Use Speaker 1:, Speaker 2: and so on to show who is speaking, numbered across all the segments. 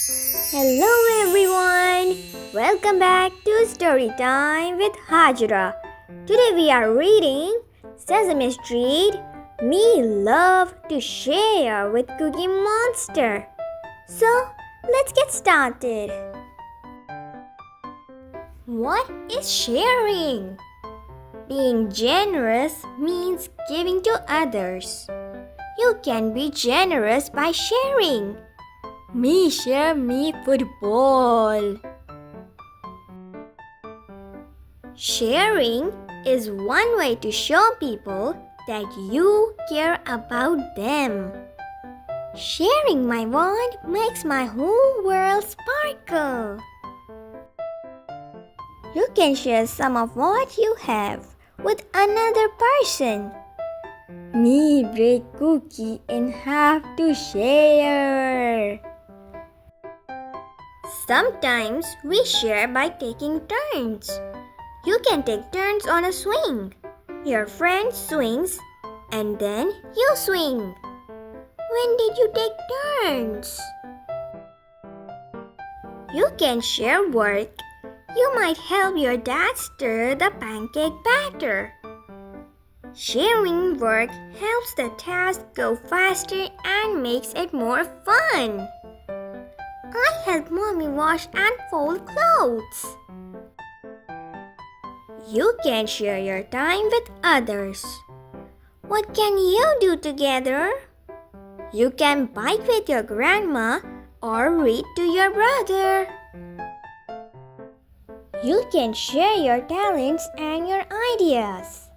Speaker 1: Hello everyone! Welcome back to Story Time with Hajra. Today we are reading Sesame Street. Me love to share with Cookie Monster. So let's get started. What is sharing? Being generous means giving to others. You can be generous by sharing. Me share me football. Sharing is one way to show people that you care about them. Sharing my wand makes my whole world sparkle. You can share some of what you have with another person. Me break cookie in half to share. Sometimes we share by taking turns. You can take turns on a swing. Your friend swings and then you swing. When did you take turns? You can share work. You might help your dad stir the pancake batter. Sharing work helps the task go faster and makes it more fun. I help mommy wash and fold clothes. You can share your time with others. What can you do together? You can bike with your grandma or read to your brother. You can share your talents and your ideas.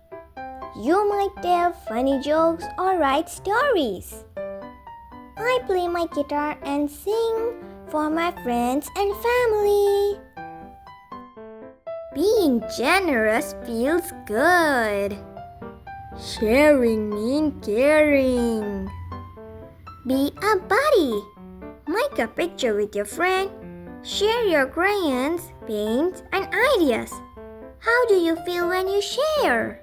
Speaker 1: You might tell funny jokes or write stories. I play my guitar and sing for my friends and family. Being generous feels good. Sharing means caring. Be a buddy. Make a picture with your friend. Share your crayons, paints, and ideas. How do you feel when you share?